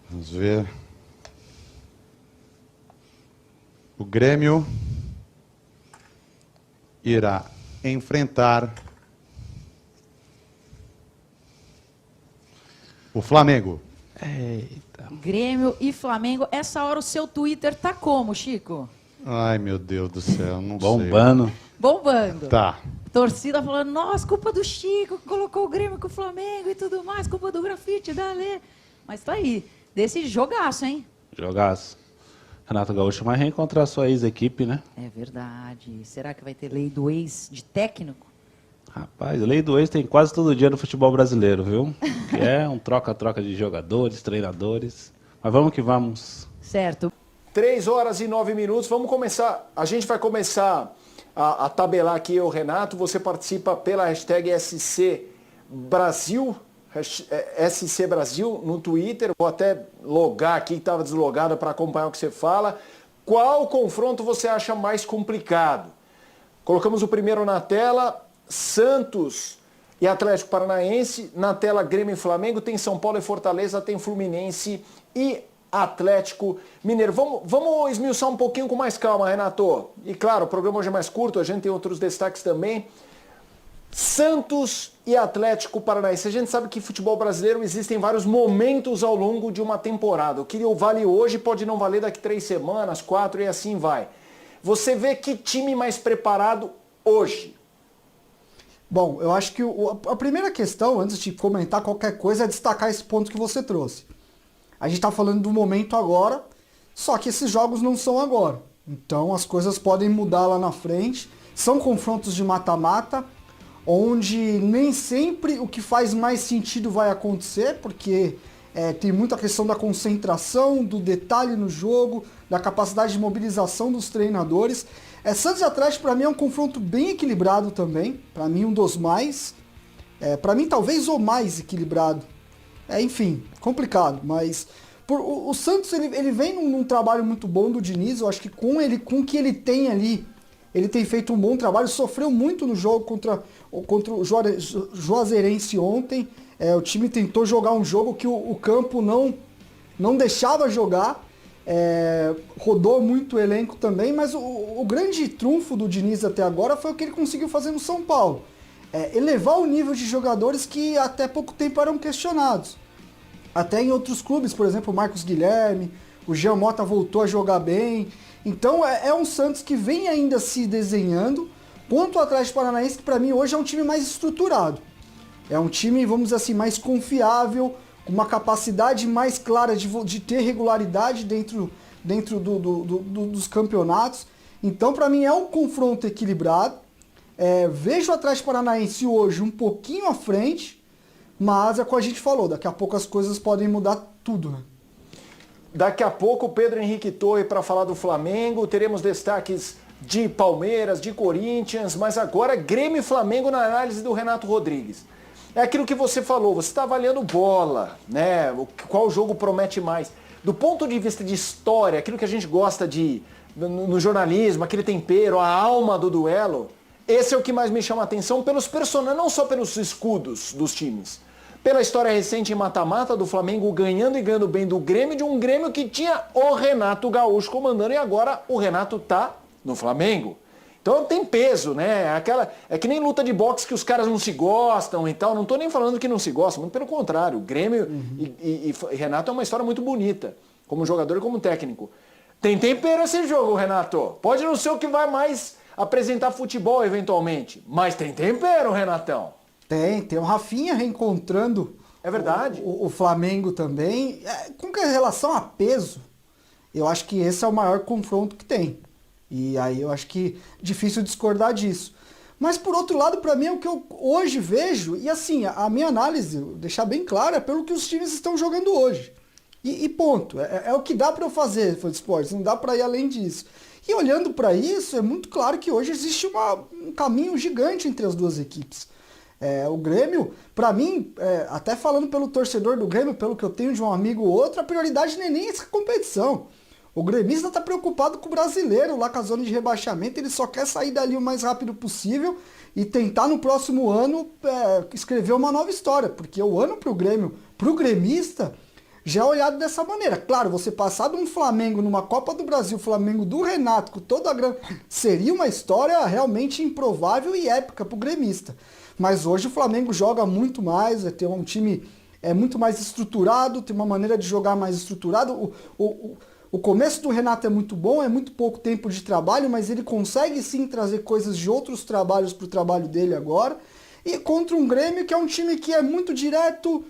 Vamos ver. O Grêmio irá enfrentar o Flamengo. Eita. Grêmio e Flamengo. Essa hora o seu Twitter tá como, Chico? Ai, meu Deus do céu, não Bombando. Bombando. sei. Tá. Torcida falando, nossa, culpa do Chico, que colocou o Grêmio com o Flamengo e tudo mais, culpa do grafite, da Alê. Mas tá aí, desse jogaço, hein? Jogaço. Renato Gaúcho vai reencontrar sua ex-equipe, né? É verdade. Será que vai ter lei do ex de técnico? Rapaz, lei do ex tem quase todo dia no futebol brasileiro, viu? Que é um troca-troca de jogadores, treinadores. Mas vamos que vamos. Certo. 3 horas e 9 minutos. Vamos começar. A gente vai começar a tabelar aqui, eu, Renato. Você participa pela hashtag SC Brasil, SC Brasil no Twitter. Vou até logar aqui, que estava deslogado, para acompanhar o que você fala. Qual confronto você acha mais complicado? Colocamos o primeiro na tela, Santos e Atlético Paranaense. Na tela, Grêmio e Flamengo. Tem São Paulo e Fortaleza, tem Fluminense e Atlético Mineiro. Vamos esmiuçar um pouquinho com mais calma, Renato. E claro, o programa hoje é mais curto, a gente tem outros destaques também. Santos e Atlético Paranaense. A gente sabe que futebol brasileiro existem vários momentos ao longo de uma temporada. O que vale hoje pode não valer daqui 3 semanas, 4 e assim vai. Você vê que time mais preparado hoje? Bom, eu acho que a primeira questão, antes de comentar qualquer coisa, é destacar esse ponto que você trouxe. A gente está falando do momento agora, só que esses jogos não são agora. Então as coisas podem mudar lá na frente. São confrontos de mata-mata, onde nem sempre o que faz mais sentido vai acontecer, porque tem muita questão da concentração, do detalhe no jogo, da capacidade de mobilização dos treinadores. Santos e Atlético, para mim, é um confronto bem equilibrado também. Para mim, um dos mais. Para mim, talvez o mais equilibrado. Enfim, complicado, mas o Santos ele vem num trabalho muito bom do Diniz. Eu acho que com o que ele tem ali, ele tem feito um bom trabalho. Sofreu muito no jogo contra o Juazeirense ontem. O time tentou jogar um jogo que o campo não deixava jogar. Rodou muito o elenco também, mas o grande trunfo do Diniz até agora foi o que ele conseguiu fazer no São Paulo. Elevar o nível de jogadores que até pouco tempo eram questionados. Até em outros clubes, por exemplo, o Marcos Guilherme, o Jean Mota voltou a jogar bem. Então é um Santos que vem ainda se desenhando. Ponto atrás do Paranaense, que para mim hoje é um time mais estruturado. É um time, vamos dizer assim, mais confiável, com uma capacidade mais clara de ter regularidade dentro dos campeonatos. Então, para mim, é um confronto equilibrado. Vejo o Atlético Paranaense hoje um pouquinho à frente, mas é como a gente falou, daqui a pouco as coisas podem mudar tudo, né? Daqui a pouco, Pedro Henrique Torre para falar do Flamengo. Teremos destaques de Palmeiras, de Corinthians, mas agora Grêmio e Flamengo na análise do Renato Rodrigues. É aquilo que você falou, você está avaliando bola, né? Qual jogo promete mais. Do ponto de vista de história, aquilo que a gente gosta no jornalismo, aquele tempero, a alma do duelo, esse é o que mais me chama a atenção pelos personagens, não só pelos escudos dos times. Pela história recente em mata-mata do Flamengo ganhando e ganhando bem do Grêmio, de um Grêmio que tinha o Renato Gaúcho comandando e agora o Renato tá no Flamengo. Então tem peso, né? É que nem luta de boxe que os caras não se gostam e tal. Não tô nem falando que não se gostam, muito pelo contrário. Grêmio e Renato é uma história muito bonita, como jogador e como técnico. Tem tempero esse jogo, Renato. Pode não ser o que vai mais apresentar futebol eventualmente, mas tem tempero, Renatão. Tem o Rafinha reencontrando. É verdade. O Flamengo também. Com relação a peso, eu acho que esse é o maior confronto que tem. E aí eu acho que é difícil discordar disso. Mas por outro lado, para mim é o que eu hoje vejo, e assim, a minha análise, deixar bem claro, é pelo que os times estão jogando hoje. E ponto. É o que dá para eu fazer, Fã de Esportes, não dá para ir além disso. E olhando para isso, é muito claro que hoje existe um caminho gigante entre as duas equipes. O Grêmio, para mim, até falando pelo torcedor do Grêmio, pelo que eu tenho de um amigo ou outro, a prioridade não é nem essa competição. O gremista está preocupado com o brasileiro, lá com a zona de rebaixamento, ele só quer sair dali o mais rápido possível e tentar no próximo ano escrever uma nova história, porque o ano para o Grêmio, para o gremista, já é olhado dessa maneira. Claro, você passar de um Flamengo numa Copa do Brasil, Flamengo do Renato, com toda a grana, seria uma história realmente improvável e épica pro gremista. Mas hoje o Flamengo joga muito mais, tem um time muito mais estruturado, tem uma maneira de jogar mais estruturada. O começo do Renato é muito bom, é muito pouco tempo de trabalho, mas ele consegue sim trazer coisas de outros trabalhos pro trabalho dele agora. E contra um Grêmio que é um time que é muito direto,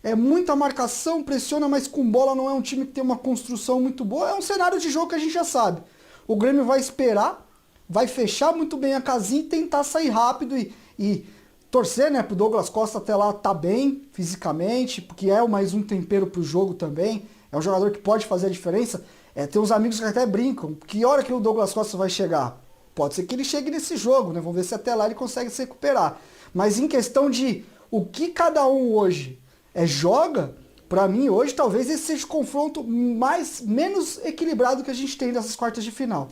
é muita marcação, pressiona, mas com bola não é um time que tem uma construção muito boa. É um cenário de jogo que a gente já sabe. O Grêmio vai esperar, vai fechar muito bem a casinha e tentar sair rápido e torcer, né, pro Douglas Costa até lá tá bem fisicamente, porque é mais um tempero pro jogo também. É um jogador que pode fazer a diferença. Tem uns amigos que até brincam. Que hora que o Douglas Costa vai chegar? Pode ser que ele chegue nesse jogo, né? Vamos ver se até lá ele consegue se recuperar. Mas em questão de o que cada um hoje joga, pra mim hoje talvez esse seja o confronto menos equilibrado que a gente tem nessas quartas de final.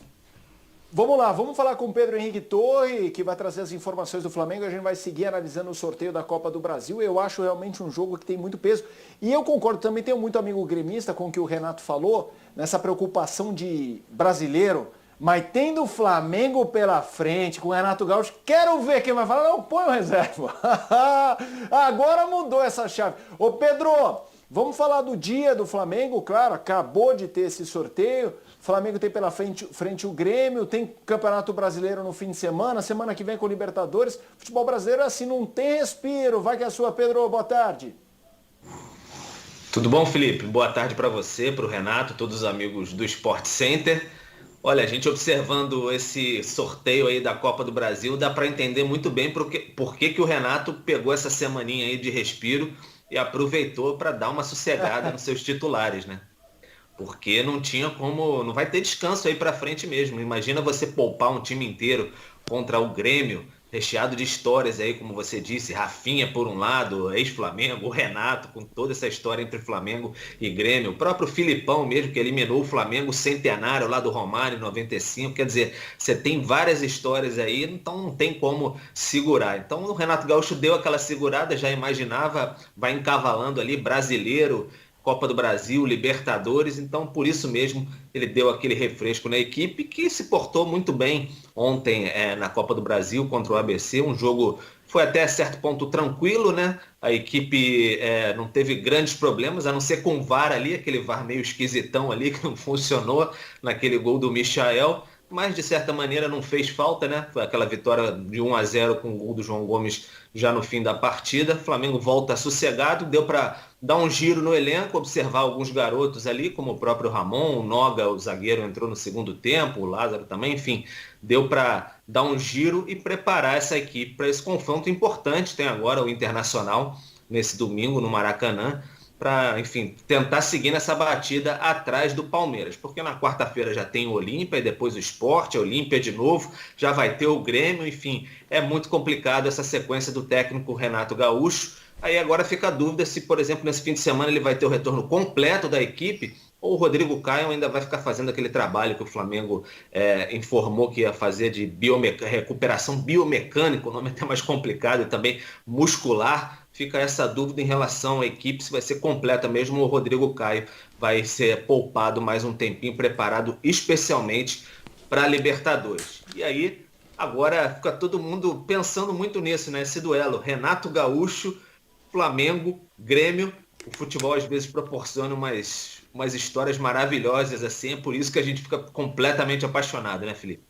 Vamos lá, vamos falar com o Pedro Henrique Torre, que vai trazer as informações do Flamengo. A gente vai seguir analisando o sorteio da Copa do Brasil. Eu acho realmente um jogo que tem muito peso. E eu concordo, também tenho muito amigo gremista com o que o Renato falou, nessa preocupação de brasileiro. Mas tendo o Flamengo pela frente, com o Renato Gaúcho, quero ver quem vai falar. Não, põe o reserva. Agora mudou essa chave. Ô Pedro, vamos falar do dia do Flamengo, claro, acabou de ter esse sorteio. O Flamengo tem pela frente o Grêmio, tem Campeonato Brasileiro no fim de semana que vem com o Libertadores. Futebol brasileiro assim não tem respiro. Vai que é a sua, Pedro, boa tarde. Tudo bom, Felipe? Boa tarde para você, para o Renato, todos os amigos do Sport Center. Olha, a gente observando esse sorteio aí da Copa do Brasil, dá para entender muito bem por que o Renato pegou essa semaninha aí de respiro e aproveitou para dar uma sossegada nos seus titulares, né? Porque não tinha como, não vai ter descanso aí para frente mesmo. Imagina você poupar um time inteiro contra o Grêmio, recheado de histórias aí, como você disse, Rafinha por um lado, ex-Flamengo, o Renato com toda essa história entre Flamengo e Grêmio, o próprio Filipão mesmo, que eliminou o Flamengo centenário lá do Romário em 95, quer dizer, você tem várias histórias aí, então não tem como segurar. Então o Renato Gaúcho deu aquela segurada, já imaginava, vai encavalando ali, brasileiro, Copa do Brasil, Libertadores, então por isso mesmo ele deu aquele refresco na equipe que se portou muito bem ontem na Copa do Brasil contra o ABC, um jogo foi até certo ponto tranquilo, né? A equipe não teve grandes problemas, a não ser com o VAR ali, aquele VAR meio esquisitão ali que não funcionou naquele gol do Michael, mas de certa maneira não fez falta, né? Foi aquela vitória de 1-0 com o gol do João Gomes já no fim da partida. O Flamengo volta sossegado, deu para dar um giro no elenco, observar alguns garotos ali, como o próprio Ramon, o Noga, o zagueiro, entrou no segundo tempo, o Lázaro também, enfim, deu para dar um giro e preparar essa equipe para esse confronto importante. Tem agora o Internacional nesse domingo no Maracanã, para, enfim, tentar seguir nessa batida atrás do Palmeiras, porque na quarta-feira já tem o Olímpia e depois o Sport, a Olímpia de novo, já vai ter o Grêmio, enfim, é muito complicado essa sequência do técnico Renato Gaúcho. Aí agora fica a dúvida se, por exemplo, nesse fim de semana ele vai ter o retorno completo da equipe ou o Rodrigo Caio ainda vai ficar fazendo aquele trabalho que o Flamengo informou que ia fazer de recuperação biomecânica, o nome é até mais complicado, e também muscular. Fica essa dúvida em relação à equipe, se vai ser completa mesmo ou o Rodrigo Caio vai ser poupado mais um tempinho, preparado especialmente para a Libertadores. E aí, agora fica todo mundo pensando muito nisso, né? Esse duelo, Renato Gaúcho, Flamengo, Grêmio. O futebol às vezes proporciona umas histórias maravilhosas assim, é por isso que a gente fica completamente apaixonado, né, Felipe?